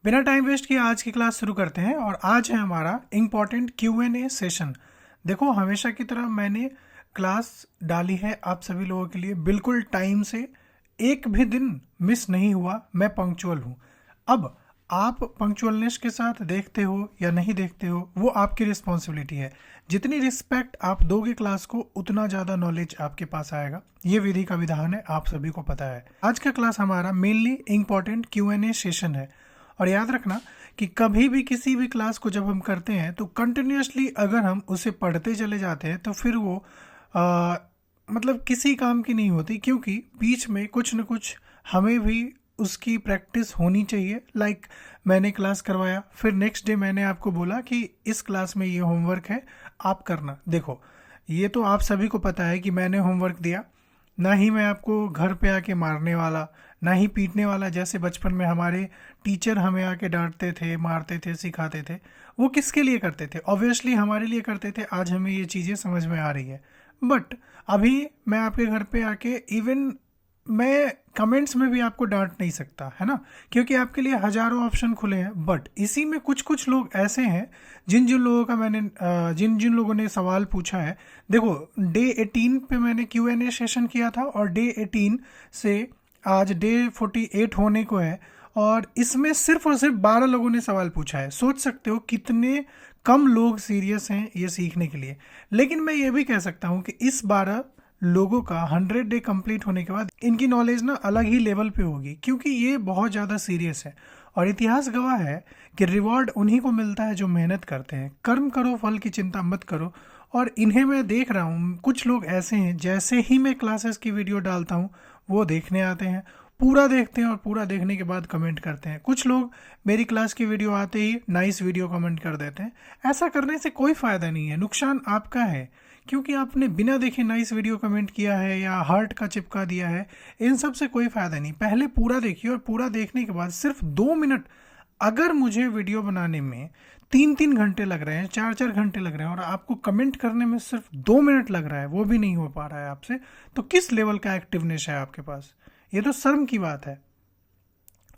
बिना time waste किए आज की क्लास शुरू करते हैं और आज है हमारा इम्पॉर्टेंट Q&A सेशन। देखो, हमेशा की तरह मैंने क्लास डाली है आप सभी लोगों के लिए बिल्कुल टाइम से, एक भी दिन मिस नहीं हुआ। मैं पंक्चुअल हूँ। अब आप पंक्चुअलनेस के साथ देखते हो या नहीं देखते हो वो आपकी रिस्पॉन्सिबिलिटी है। जितनी रिस्पेक्ट आप दोगे क्लास को उतना ज़्यादा नॉलेज आपके पास आएगा। ये विधि का विधान है, आप सभी को पता है। आज का क्लास हमारा मेनली इम्पॉर्टेंट Q&A सेशन है। और याद रखना कि कभी भी किसी भी क्लास को जब हम करते हैं तो कंटिन्यूसली अगर हम उसे पढ़ते चले जाते हैं तो फिर वो मतलब किसी काम की नहीं होती, क्योंकि बीच में कुछ न कुछ हमें भी उसकी प्रैक्टिस होनी चाहिए। लाइक मैंने क्लास करवाया, फिर नेक्स्ट डे मैंने आपको बोला कि इस क्लास में ये होमवर्क है, आप करना। देखो, ये तो आप सभी को पता है कि मैंने होमवर्क दिया, ना ही मैं आपको घर पे आके मारने वाला, ना ही पीटने वाला जैसे बचपन में हमारे टीचर हमें आके डांटते थे, मारते थे, सिखाते थे। वो किसके लिए करते थे? ऑब्वियसली हमारे लिए करते थे। आज हमें ये चीज़ें समझ में आ रही है। बट अभी मैं आपके घर पे आके इवन मैं कमेंट्स में भी आपको डांट नहीं सकता, है ना, क्योंकि आपके लिए हजारों ऑप्शन खुले हैं। बट इसी में कुछ कुछ लोग ऐसे हैं जिन जिन लोगों का मैंने जिन जिन लोगों ने सवाल पूछा है। देखो, डे 18 पे मैंने Q&A सेशन किया था और डे 18 से आज डे 48 होने को है और इसमें सिर्फ और सिर्फ 12 लोगों ने सवाल पूछा है। सोच सकते हो कितने कम लोग सीरियस हैं ये सीखने के लिए। लेकिन मैं ये भी कह सकता हूँ कि इस 12 लोगों का 100 डे कंप्लीट होने के बाद इनकी नॉलेज ना अलग ही लेवल पे होगी, क्योंकि ये बहुत ज़्यादा सीरियस है। और इतिहास गवाह है कि रिवॉर्ड उन्हीं को मिलता है जो मेहनत करते हैं। कर्म करो, फल की चिंता मत करो। और इन्हें मैं देख रहा हूँ, कुछ लोग ऐसे हैं जैसे ही मैं क्लासेस की वीडियो डालता हूँ वो देखने आते हैं, पूरा देखते हैं और पूरा देखने के बाद कमेंट करते हैं। कुछ लोग मेरी क्लास की वीडियो आते ही नाइस वीडियो कमेंट कर देते हैं। ऐसा करने से कोई फ़ायदा नहीं है, नुकसान आपका है, क्योंकि आपने बिना देखे नाइस वीडियो कमेंट किया है या हार्ट का चिपका दिया है। इन सब से कोई फ़ायदा नहीं। पहले पूरा देखिए और पूरा देखने के बाद सिर्फ 2 मिनट, अगर मुझे वीडियो बनाने में 3-3 घंटे लग रहे हैं, 4-4 घंटे लग रहे हैं और आपको कमेंट करने में सिर्फ 2 मिनट लग रहा है, वो भी नहीं हो पा रहा है आपसे, तो किस लेवल का एक्टिवनेस है आपके पास? ये तो शर्म की बात है।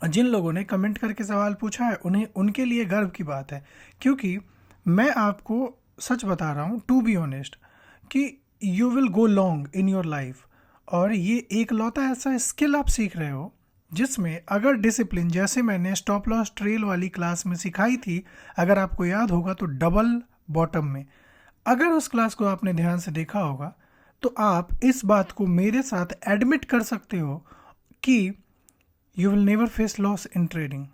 जिन लोगों ने कमेंट करके सवाल पूछा है उन्हें, उनके लिए गर्व की बात है, क्योंकि मैं आपको सच बता रहा हूँ, टू बी ऑनेस्ट, कि you will go long in your life. और ये एक लौता ऐसा स्किल आप सीख रहे हो जिसमें अगर डिसिप्लिन, जैसे मैंने स्टॉप लॉस ट्रेल वाली क्लास में सिखाई थी, अगर आपको याद होगा तो डबल बॉटम में, अगर उस क्लास को आपने ध्यान से देखा होगा तो आप इस बात को मेरे साथ एडमिट कर सकते हो कि you will never face loss in trading.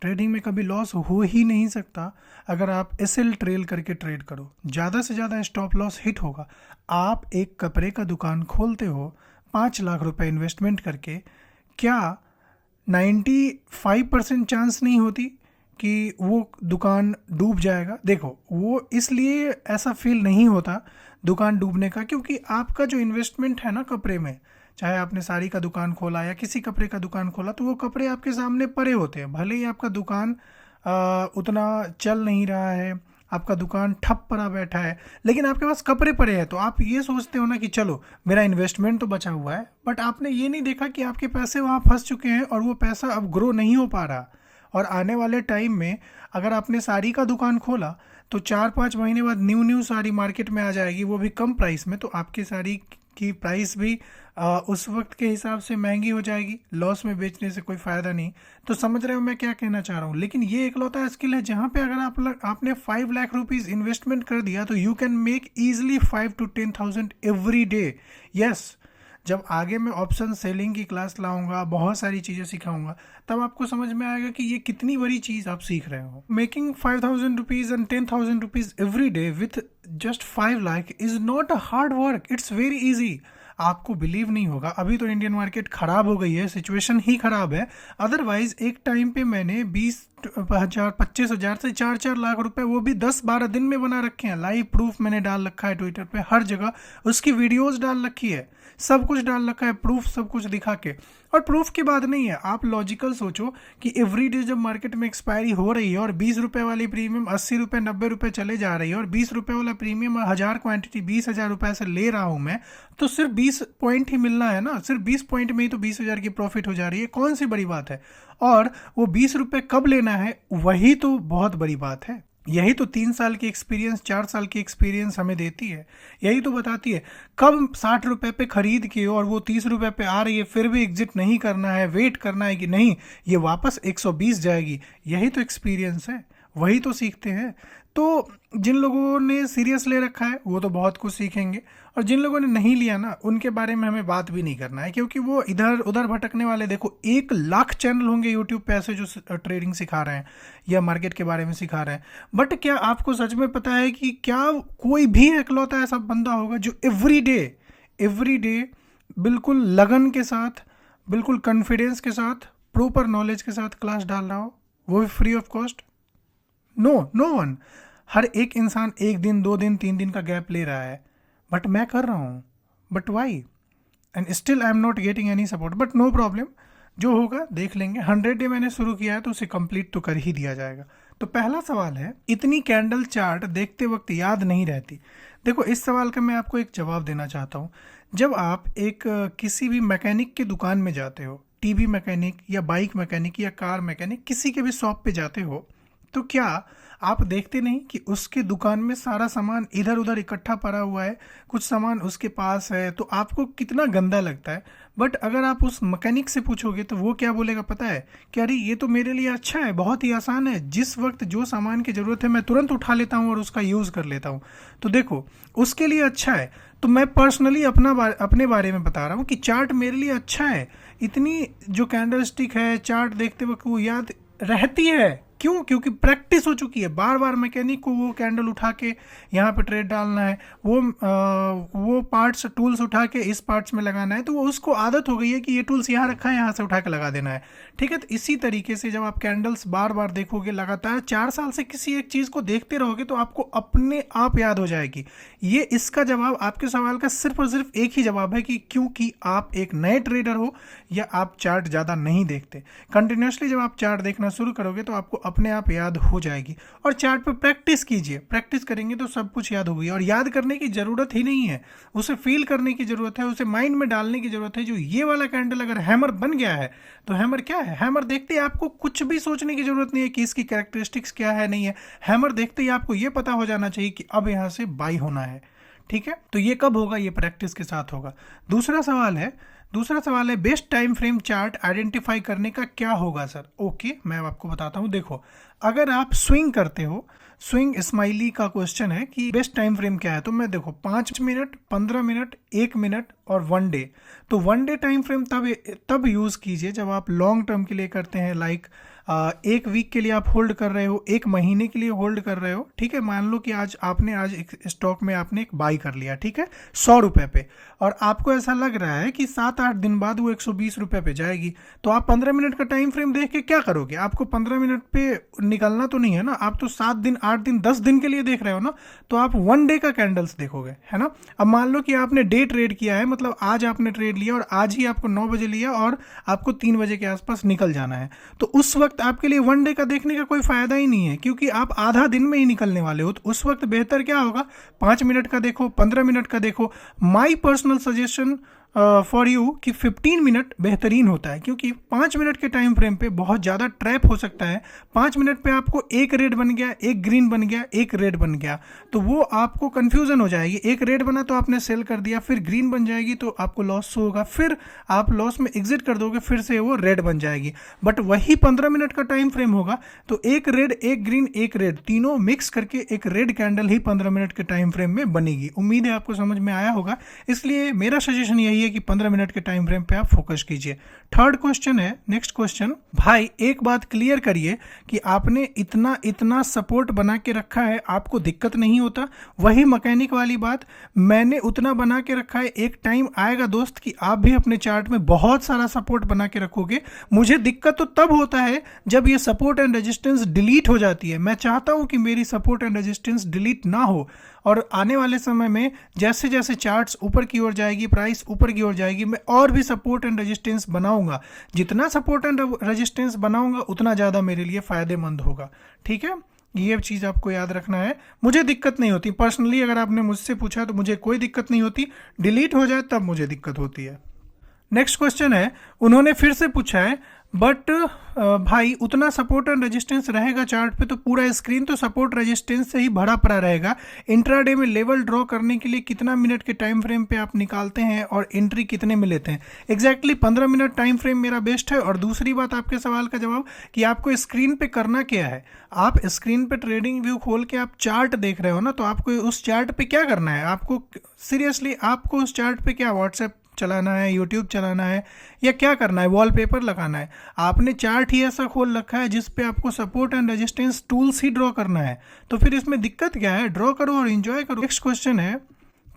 Trading में कभी लॉस हो ही नहीं सकता अगर आप एसएल ट्रेल करके ट्रेड करो। ज़्यादा से ज़्यादा स्टॉप लॉस हिट होगा। आप एक कपड़े का दुकान खोलते हो 5 लाख रुपए इन्वेस्टमेंट करके, क्या 95% चांस नहीं होती कि वो दुकान डूब जाएगा? देखो, वो इसलिए ऐसा फील नहीं होता दुकान डूबने का, क्योंकि आपका जो इन्वेस्टमेंट है ना कपड़े में, चाहे आपने साड़ी का दुकान खोला या किसी कपड़े का दुकान खोला, तो वो कपड़े आपके सामने पड़े होते हैं। भले ही आपका दुकान उतना चल नहीं रहा है, आपका दुकान ठप पड़ा बैठा है, लेकिन आपके पास कपड़े पड़े हैं, तो आप ये सोचते हो ना कि चलो मेरा इन्वेस्टमेंट तो बचा हुआ है। बट आपने ये नहीं देखा कि आपके पैसे वहाँ फंस चुके हैं और वो पैसा अब ग्रो नहीं हो पा रहा। और आने वाले टाइम में अगर आपने साड़ी का दुकान खोला तो 4-5 महीने बाद न्यू साड़ी मार्केट में आ जाएगी, वो भी कम प्राइस में, तो आपकी साड़ी की प्राइस भी उस वक्त के हिसाब से महंगी हो जाएगी। लॉस में बेचने से कोई फ़ायदा नहीं। तो समझ रहे हो मैं क्या कहना चाह रहा हूँ? लेकिन ये एकलौता स्किल है जहाँ पे अगर आपने 5 लाख रुपीज़ इन्वेस्टमेंट कर दिया तो you can make easily 5 to 10,000 every day. Yes, जब आगे मैं ऑप्शन सेलिंग की क्लास लाऊंगा, बहुत सारी चीज़ें सिखाऊंगा, तब आपको समझ में आएगा कि ये कितनी बड़ी चीज़ आप सीख रहे हो। Making 5,000 rupees and 10,000 rupees every day with just 5 lakh is not a hard work, it's very easy. आपको बिलीव नहीं होगा, अभी तो इंडियन मार्केट ख़राब हो गई है, सिचुएशन ही ख़राब है। अदरवाइज़ एक टाइम पे मैंने 20,000 25,000 से 4-4 लाख रुपए वो भी 10-12 दिन में बना रखे हैं। लाइव प्रूफ मैंने डाल रखा है ट्विटर पे, हर जगह उसकी वीडियोस डाल रखी है, सब कुछ डाल रखा है, प्रूफ सब कुछ दिखा के। और प्रूफ की बात नहीं है, आप लॉजिकल सोचो कि एवरी डे जब मार्केट में एक्सपायरी हो रही है और 20 रुपये वाली प्रीमियम 80 रुपये 90 रुपये चले जा रही है और 20 रुपये वाला प्रीमियम 1000 क्वांटिटी 20,000 रुपये से ले रहा हूँ मैं, तो सिर्फ 20 पॉइंट ही मिलना है ना, सिर्फ 20 पॉइंट में ही तो 20,000 की प्रॉफिट हो जा रही है, कौन सी बड़ी बात है। और वो 20 रुपये कब लेना है, वही तो बहुत बड़ी बात है। यही तो 3 साल की एक्सपीरियंस, 4 साल की एक्सपीरियंस हमें देती है। यही तो बताती है कब 60 रुपये पे खरीद के और वो 30 रुपये पे आ रही है, फिर भी एग्जिट नहीं करना है, वेट करना है कि नहीं ये वापस 120 जाएगी। यही तो एक्सपीरियंस है, वही तो सीखते हैं। तो जिन लोगों ने सीरियस ले रखा है वो तो बहुत कुछ सीखेंगे, और जिन लोगों ने नहीं लिया ना, उनके बारे में हमें बात भी नहीं करना है, क्योंकि वो इधर उधर भटकने वाले। देखो 1 लाख चैनल होंगे यूट्यूब पे ऐसे जो ट्रेडिंग सिखा रहे हैं या मार्केट के बारे में सिखा रहे हैं, बट क्या आपको सच में पता है कि क्या कोई भी इकलौता ऐसा बंदा होगा जो एवरी डे बिल्कुल लगन के साथ, बिल्कुल कॉन्फिडेंस के साथ, प्रॉपर नॉलेज के साथ क्लास डाल रहा हो, वो भी free of cost? No one. हर एक इंसान 1 दिन 2 दिन 3 दिन का गैप ले रहा है, बट मैं कर रहा हूँ, but why? And still I am not getting any support. But no problem, जो होगा देख लेंगे। 100 डे मैंने शुरू किया है तो उसे कंप्लीट तो कर ही दिया जाएगा। तो पहला सवाल है, इतनी कैंडल चार्ट देखते वक्त याद नहीं रहती? देखो इस सवाल का मैं आपको एक जवाब देना चाहता हूँ। जब आप एक किसी भी मैकेनिक की दुकान में जाते हो, टीवी मैकेनिक या बाइक मैकेनिक या कार मैकेनिक, किसी के भी शॉप पे जाते हो, तो क्या आप देखते नहीं कि उसके दुकान में सारा सामान इधर उधर इकट्ठा पड़ा हुआ है, कुछ सामान उसके पास है, तो आपको कितना गंदा लगता है। बट अगर आप उस मैकेनिक से पूछोगे तो वो क्या बोलेगा पता है कि अरे ये तो मेरे लिए अच्छा है, बहुत ही आसान है, जिस वक्त जो सामान की ज़रूरत है मैं तुरंत उठा लेता हूँ और उसका यूज़ कर लेता हूँ। तो देखो उसके लिए अच्छा है। तो मैं पर्सनली अपने बारे में बता रहा हूँ कि चार्ट मेरे लिए अच्छा है। इतनी जो कैंडल स्टिक है, चार्ट देखते वक्त वो याद रहती है। क्यों? क्योंकि प्रैक्टिस हो चुकी है। बार बार मैकेनिक को वो कैंडल उठा के यहाँ पे ट्रेड डालना है, वो पार्ट्स टूल्स उठा के इस पार्ट्स में लगाना है, तो वो उसको आदत हो गई है कि ये टूल्स यहाँ रखा है, यहाँ से उठा के लगा देना है। ठीक है, तो इसी तरीके से जब आप कैंडल्स बार बार देखोगे, लगातार 4 साल से किसी एक चीज़ को देखते रहोगे, तो आपको अपने आप याद हो जाएगी। ये इसका जवाब आपके सवाल का सिर्फ और सिर्फ एक ही जवाब है कि क्योंकि आप एक नए ट्रेडर हो या आप चार्ट ज़्यादा नहीं देखते। कंटिन्यूसली जब आप चार्ट देखना शुरू करोगे तो आपको अपने आप याद हो जाएगी। और चार्ट पे प्रैक्टिस कीजिए, प्रैक्टिस करेंगे तो सब कुछ याद होगी। और याद करने की ज़रूरत ही नहीं है, उसे फील करने की ज़रूरत है, उसे माइंड में डालने की ज़रूरत है। जो ये वाला कैंडल अगर हैमर बन गया है तो हैमर क्या है? हैमर देखते ही आपको कुछ भी सोचने की ज़रूरत नहीं है कि इसकी कैरेक्टरिस्टिक्स क्या है, नहीं है। हैमर देखते ही आपको ये पता हो जाना चाहिए कि अब यहाँ से बाई होना है। ठीक है, तो ये कब होगा? ये प्रैक्टिस के साथ होगा। दूसरा सवाल है best time frame chart identify करने का क्या होगा सर? ओके, मैं आपको बताता हूँ। देखो अगर आप स्विंग करते हो, स्विंग स्माइली का क्वेश्चन है कि बेस्ट टाइम फ्रेम क्या है, तो मैं देखो 5 मिनट, 15 मिनट, 1 मिनट और 1 डे। तो 1 डे टाइम फ्रेम तब यूज़ कीजिए जब आप लॉन्ग टर्म के लिए करते हैं। लाइक 1 वीक के लिए आप होल्ड कर रहे हो, 1 महीने के लिए होल्ड कर रहे हो। ठीक है, मान लो कि आज एक स्टॉक में आपने एक बाई कर लिया, ठीक है, 100 रुपये पे, और आपको ऐसा लग रहा है कि 7-8 दिन बाद वो 120 रुपये पे जाएगी। तो आप 15 मिनट का टाइम फ्रेम देख के क्या करोगे? आपको 15 मिनट पे निकलना तो नहीं है ना, आप तो 7 दिन, 8 दिन, 10 दिन के लिए देख रहे हो ना, तो आप 1 डे का कैंडल्स देखोगे, है ना। अब मान लो कि आपने डे ट्रेड किया है, मतलब आज आपने ट्रेड लिया और आज ही आपको 9 बजे लिया और आपको 3 बजे के आसपास निकल जाना है, तो उस वक्त आपके लिए 1 डे का देखने का कोई फायदा ही नहीं है, क्योंकि आप आधा दिन में ही निकलने वाले हो। तो उस वक्त बेहतर क्या होगा? 5 मिनट का देखो, 15 मिनट का देखो। My personal suggestion for you कि 15 मिनट बेहतरीन होता है, क्योंकि 5 मिनट के टाइम फ्रेम पे बहुत ज़्यादा ट्रैप हो सकता है। 5 मिनट पे आपको एक रेड बन गया, एक ग्रीन बन गया, एक रेड बन गया, तो वो आपको कन्फ्यूज़न हो जाएगी। एक रेड बना तो आपने सेल कर दिया, फिर ग्रीन बन जाएगी तो आपको लॉस होगा, फिर आप लॉस में एग्जिट कर दोगे, फिर से वो रेड बन जाएगी। बट वही 15 मिनट का टाइम फ्रेम होगा तो एक रेड, एक ग्रीन, एक रेड, तीनों मिक्स करके एक रेड कैंडल ही 15 मिनट के टाइम फ्रेम में बनेगी। उम्मीद है आपको समझ में आया होगा, इसलिए मेरा सजेशन यही है कि 15 मिनट के टाइम फ्रेम पे आप फोकस कीजिए। थर्ड क्वेश्चन है, नेक्स्ट क्वेश्चन, भाई एक बात क्लियर करिए कि आपने इतना सपोर्ट बना के रखा है, आपको दिक्कत नहीं होता? वही मैकेनिक वाली बात, मैंने उतना बना के रखा है, एक टाइम आएगा दोस्त कि आप भी अपने चार्ट में बहुत सारा सपोर्ट बना के रखोगे। मुझे दिक्कत तो तब होता है जब ये सपोर्ट एंड रेजिस्टेंस डिलीट हो जाती है। मैं चाहता हूं कि मेरी सपोर्ट एंड रेजिस्टेंस डिलीट ना हो, और आने वाले समय में जैसे जैसे चार्ट्स ऊपर की ओर जाएगी, प्राइस ऊपर की ओर जाएगी, मैं और भी सपोर्ट एंड रेजिस्टेंस बनाऊंगा। जितना सपोर्ट एंड रेजिस्टेंस बनाऊंगा उतना ज़्यादा मेरे लिए फ़ायदेमंद होगा। ठीक है, ये चीज़ आपको याद रखना है। मुझे दिक्कत नहीं होती पर्सनली, अगर आपने मुझसे पूछा तो मुझे कोई दिक्कत नहीं होती। डिलीट हो जाए तब मुझे दिक्कत होती है। नेक्स्ट क्वेश्चन है, उन्होंने फिर से पूछा है, बट भाई उतना सपोर्ट एंड रेजिस्टेंस रहेगा चार्ट पे तो पूरा स्क्रीन तो सपोर्ट रेजिस्टेंस से ही भरा पड़ा रहेगा। इंट्राडे में लेवल ड्रॉ करने के लिए कितना मिनट के टाइम फ्रेम पे आप निकालते हैं और एंट्री कितने में लेते हैं? एग्जैक्टली 15 मिनट टाइम फ्रेम मेरा बेस्ट है। और दूसरी बात आपके सवाल का जवाब कि आपको स्क्रीन पे करना क्या है। आप स्क्रीन पे ट्रेडिंग व्यू खोल के आप चार्ट देख रहे हो ना, तो आपको उस चार्ट पे क्या करना है? आपको सीरियसली आपको उस चार्ट पे क्या व्हाट्सएप चलाना है, यूट्यूब चलाना है, या क्या करना है? वॉलपेपर लगाना है? आपने चार्ट ही ऐसा खोल रखा है जिस पे आपको support and resistance tools he draw करना है, तो फिर इसमें दिक्कत क्या है? ड्रॉ करो और एंजॉय करो। नेक्स्ट क्वेश्चन है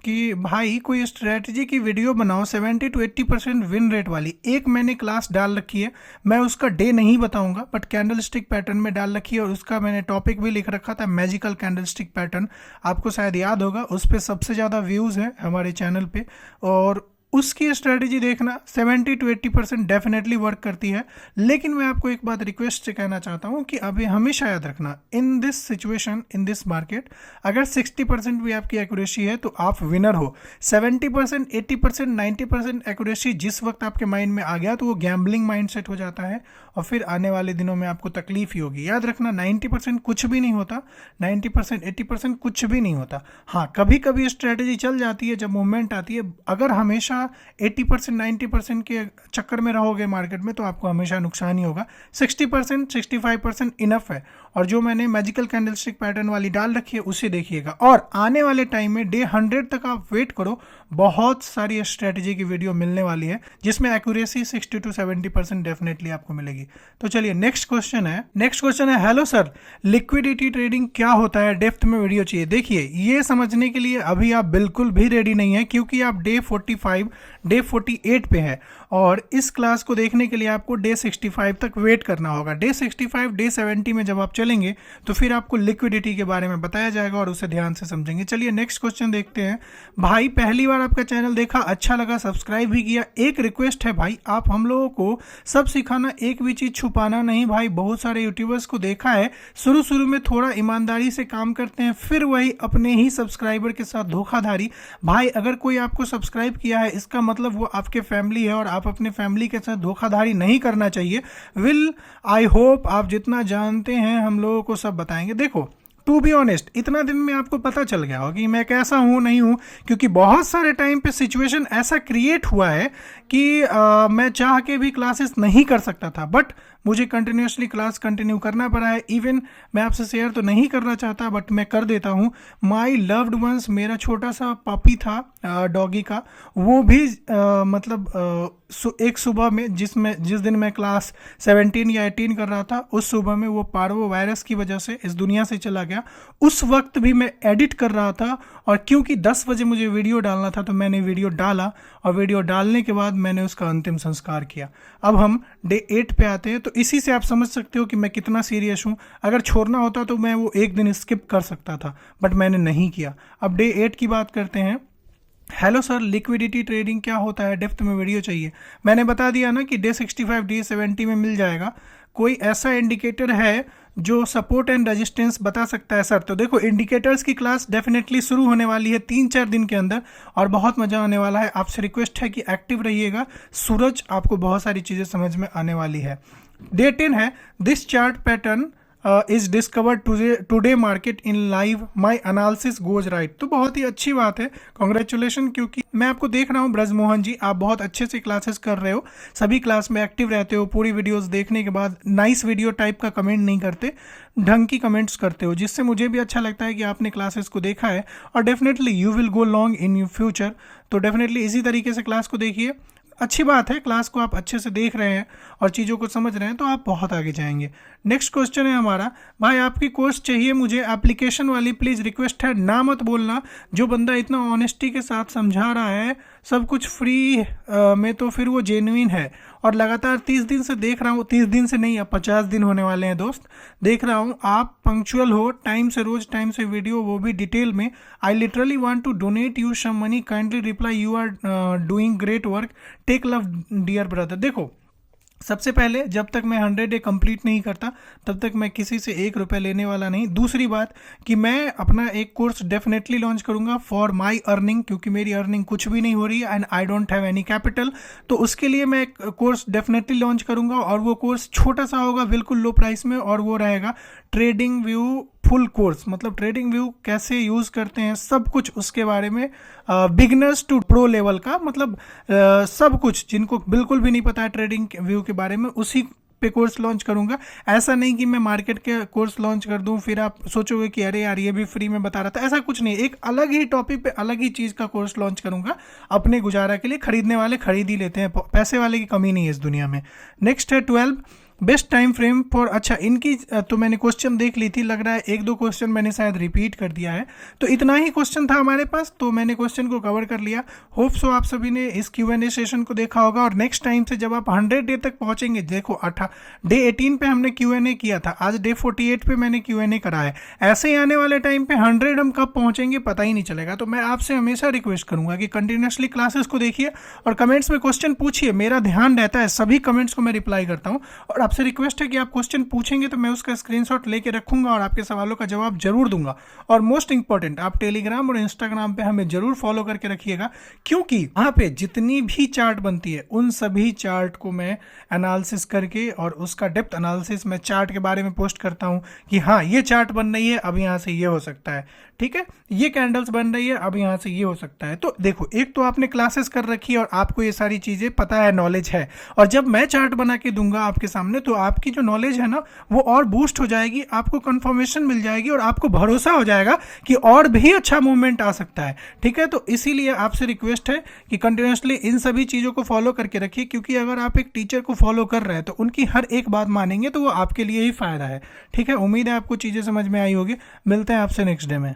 कि भाई कोई स्ट्रेटजी की वीडियो बनाओ 70 to 80% विन रेट वाली। एक मैंने क्लास डाल रखी है, मैं उसका डे नहीं बताऊंगा, बट कैंडल स्टिक पैटर्न में डाल रखी है और उसका मैंने टॉपिक भी लिख रखा था, मैजिकल कैंडल स्टिक पैटर्न। आपको शायद याद होगा, उस पर सबसे ज़्यादा व्यूज़ है हमारे चैनल पे, और उसकी स्ट्रेटजी देखना 70 to 80% डेफिनेटली वर्क करती है। लेकिन मैं आपको एक बात रिक्वेस्ट से कहना चाहता हूँ कि अभी हमेशा याद रखना, in this situation, in this market, अगर 60% भी आपकी एक्यूरेसी है तो आप विनर हो। 70%, 80%, 90% एक्यूरेसी जिस वक्त आपके माइंड में आ गया तो वो गैम्बलिंग माइंडसेट हो जाता है और फिर आने वाले दिनों में आपको तकलीफ ही होगी। याद रखना 90% कुछ भी नहीं होता, 90%, 80% कुछ भी नहीं होता। हाँ, कभी कभी स्ट्रेटजी चल जाती है जब मूवमेंट आती है। अगर हमेशा 80%, 90% के चक्कर में रहोगे मार्केट में तो आपको हमेशा नुकसान ही होगा। 60%, 65% इनफ है। और जो मैंने मैजिकल कैंडलस्टिक पैटर्न वाली डाल रखी है उसे देखिएगा। और आने वाले टाइम में डे 100 तक आप वेट करो, बहुत सारी स्ट्रेटजी की वीडियो मिलने वाली है जिसमें एक्यूरेसी 60 to 70% डेफिनेटली आपको मिलेगी। तो चलिए नेक्स्ट क्वेश्चन है, हेलो सर, लिक्विडिटी ट्रेडिंग क्या होता है? डेप्थ में वीडियो चाहिए। देखिए, ये समझने के लिए अभी आप बिल्कुल भी रेडी नहीं है, क्योंकि आप डे 45, डे 48 पे है और इस क्लास को देखने के लिए आपको डे 65 तक वेट करना होगा। डे 65, डे 70 में जब आप चलेंगे तो फिर आपको लिक्विडिटी के बारे में बताया जाएगा और उसे ध्यान से समझेंगे। चलिए नेक्स्ट क्वेश्चन देखते हैं। भाई पहली बार आपका चैनल देखा, अच्छा लगा, सब्सक्राइब भी किया। एक रिक्वेस्ट है भाई, आप हम लोगों को सब सिखाना, एक भी चीज़ छुपाना नहीं। भाई बहुत सारे यूट्यूबर्स को देखा है, शुरू में थोड़ा ईमानदारी से काम करते हैं, फिर वही अपने ही सब्सक्राइबर के साथ धोखाधड़ी। भाई अगर कोई आपको सब्सक्राइब किया है इसका मतलब वो आपके फैमिली है और आप अपने फैमिली के साथ धोखाधड़ी नहीं करना चाहिए। आई होप आप जितना जानते हैं हम लोगों को सब बताएंगे। देखो, टू बी ऑनेस्ट, इतना दिन में आपको पता चल गया होगा कि मैं कैसा हूँ, नहीं हूँ, क्योंकि बहुत सारे टाइम पे सिचुएशन ऐसा क्रिएट हुआ है कि मैं चाह के भी क्लासेस नहीं कर सकता था, बट मुझे कंटिन्यूसली क्लास कंटिन्यू करना पड़ा है। इवन मैं आपसे शेयर तो नहीं करना चाहता बट मैं कर देता हूँ। माई लव्ड वंस, मेरा छोटा सा पपी था डॉगी का, वो भी एक सुबह में जिस दिन मैं क्लास 17 या 18 कर रहा था, उस सुबह में वो पार्वो वायरस की वजह से इस दुनिया से चला गया। उस वक्त भी मैं एडिट कर रहा था और क्योंकि 10 बजे मुझे वीडियो डालना था तो मैंने वीडियो डाला और वीडियो डालने के बाद मैंने उसका अंतिम संस्कार किया। अब हम डे 8 पे आते हैं, तो इसी से आप समझ सकते हो कि मैं कितना सीरियस हूँ। अगर छोड़ना होता तो मैं वो एक दिन स्किप कर सकता था, बट मैंने नहीं किया। अब डे 8 की बात करते हैं। हेलो सर, लिक्विडिटी ट्रेडिंग क्या होता है? डेप्थ में वीडियो चाहिए। मैंने बता दिया ना कि डे 65, डे 70 में मिल जाएगा। कोई ऐसा इंडिकेटर है जो सपोर्ट एंड रेजिस्टेंस बता सकता है सर? तो देखो, इंडिकेटर्स की क्लास डेफिनेटली शुरू होने वाली है 3-4 दिन के अंदर और बहुत मज़ा आने वाला है। आपसे रिक्वेस्ट है कि एक्टिव रहिएगा। सूरज, आपको बहुत सारी चीज़ें समझ में आने वाली है। डे 10 है, this chart pattern is discovered today market in live, my analysis goes right. तो बहुत ही अच्छी बात है, कॉन्ग्रेचुलेशन, क्योंकि मैं आपको देख रहा हूँ ब्रजमोहन जी, आप बहुत अच्छे से क्लासेस कर रहे हो, सभी क्लास में एक्टिव रहते हो, पूरी वीडियोस देखने के बाद नाइस वीडियो टाइप का कमेंट नहीं करते, ढंग की कमेंट्स करते हो, जिससे मुझे भी अच्छा लगता है कि आपने क्लासेस को देखा है और definitely you will go long in your future. तो डेफिनेटली इसी तरीके से क्लास को देखिए। अच्छी बात है, क्लास को आप अच्छे से देख रहे हैं और चीज़ों को समझ रहे हैं तो आप बहुत आगे जाएंगे। नेक्स्ट क्वेश्चन है हमारा, भाई आपकी कोर्स चाहिए मुझे, एप्लीकेशन वाली, प्लीज़ रिक्वेस्ट है ना मत बोलना। जो बंदा इतना ऑनेस्टी के साथ समझा रहा है सब कुछ फ्री में, तो फिर वो जेन्युइन है। और लगातार 30 दिन से देख रहा हूँ, 30 दिन से नहीं, अब 50 दिन होने वाले हैं दोस्त, देख रहा हूँ आप पंक्चुअल हो, टाइम से, रोज टाइम से वीडियो, वो भी डिटेल में। I literally want to donate you some money, kindly reply, you are doing great work, take love dear brother. देखो, सबसे पहले जब तक मैं 100 डे कंप्लीट नहीं करता तब तक मैं किसी से 1 रुपये लेने वाला नहीं। दूसरी बात कि मैं अपना एक कोर्स डेफिनेटली लॉन्च करूंगा फॉर माय अर्निंग, क्योंकि मेरी अर्निंग कुछ भी नहीं हो रही है and I don't have any capital. तो उसके लिए मैं एक कोर्स डेफिनेटली लॉन्च करूंगा और वो कोर्स छोटा सा होगा, बिल्कुल लो प्राइस में, और वो रहेगा ट्रेडिंग व्यू फुल कोर्स। मतलब ट्रेडिंग व्यू कैसे यूज़ करते हैं सब कुछ उसके बारे में, बिगनर्स टू प्रो लेवल का, मतलब सब कुछ जिनको बिल्कुल भी नहीं पता है ट्रेडिंग व्यू के बारे में, उसी पे कोर्स लॉन्च करूंगा। ऐसा नहीं कि मैं मार्केट के कोर्स लॉन्च कर दूं फिर आप सोचोगे कि अरे यार ये भी फ्री में बता रहा था, ऐसा कुछ नहीं। एक अलग ही टॉपिक पे अलग ही चीज़ का कोर्स लॉन्च करूंगा अपने गुजारा के लिए। खरीदने वाले खरीद ही लेते हैं, पैसे वाले की कमी नहीं है इस दुनिया में। नेक्स्ट है 12 बेस्ट टाइम फ्रेम फॉर, अच्छा इनकी तो मैंने क्वेश्चन देख ली थी, लग रहा है 1-2 क्वेश्चन मैंने शायद रिपीट कर दिया है। तो इतना ही क्वेश्चन था हमारे पास, तो मैंने क्वेश्चन को कवर कर लिया। होप सो आप सभी ने इस Q&A सेशन को देखा होगा। और नेक्स्ट टाइम से जब आप 100 डे तक पहुंचेंगे, देखो डे 18 पे हमने Q&A किया था, आज डे 48 पे मैंने Q&A करा है। ऐसे ही आने वाले टाइम पे 100 हम कब पहुंचेंगे पता ही नहीं चलेगा। तो मैं आपसे हमेशा रिक्वेस्ट करूंगा कि कंटिन्यूसली क्लासेस को देखिए और कमेंट्स में क्वेश्चन पूछिए। मेरा ध्यान रहता है, सभी कमेंट्स को मैं रिप्लाई करता हूँ, और आपसे रिक्वेस्ट है कि आप क्वेश्चन पूछेंगे तो मैं उसका स्क्रीनशॉट लेके रखूंगा और आपके सवालों का जवाब जरूर दूंगा। और मोस्ट इंपॉर्टेंट, आप टेलीग्राम और इंस्टाग्राम पे हमें जरूर फॉलो करके रखिएगा, क्योंकि वहां पे जितनी भी चार्ट बनती है उन सभी चार्ट को मैं एनालिसिस करके और उसका डेप्थ एनालिसिस मैं चार्ट के बारे में पोस्ट करता हूं कि हाँ ये चार्ट बन रही है, अब यहाँ से ये हो सकता है, ठीक है, ये कैंडल्स बन रही है, अब यहाँ से ये हो सकता है। तो देखो, एक तो आपने क्लासेस कर रखी है और आपको ये सारी चीज़ें पता है, नॉलेज है, और जब मैं चार्ट बना के दूंगा आपके सामने तो आपकी जो नॉलेज है ना वो और बूस्ट हो जाएगी, आपको कंफर्मेशन मिल जाएगी और आपको भरोसा हो जाएगा कि और भी अच्छा मूवमेंट आ सकता है, ठीक है। तो इसीलिए आपसे रिक्वेस्ट है कि कंटिन्यूसली इन सभी चीज़ों को फॉलो करके रखिए, क्योंकि अगर आप एक टीचर को फॉलो कर रहे हैं तो उनकी हर एक बात मानेंगे तो वो आपके लिए ही फायदा है, ठीक है। उम्मीद है आपको चीज़ें समझ में आई होगी। मिलते हैं आपसे नेक्स्ट डे में।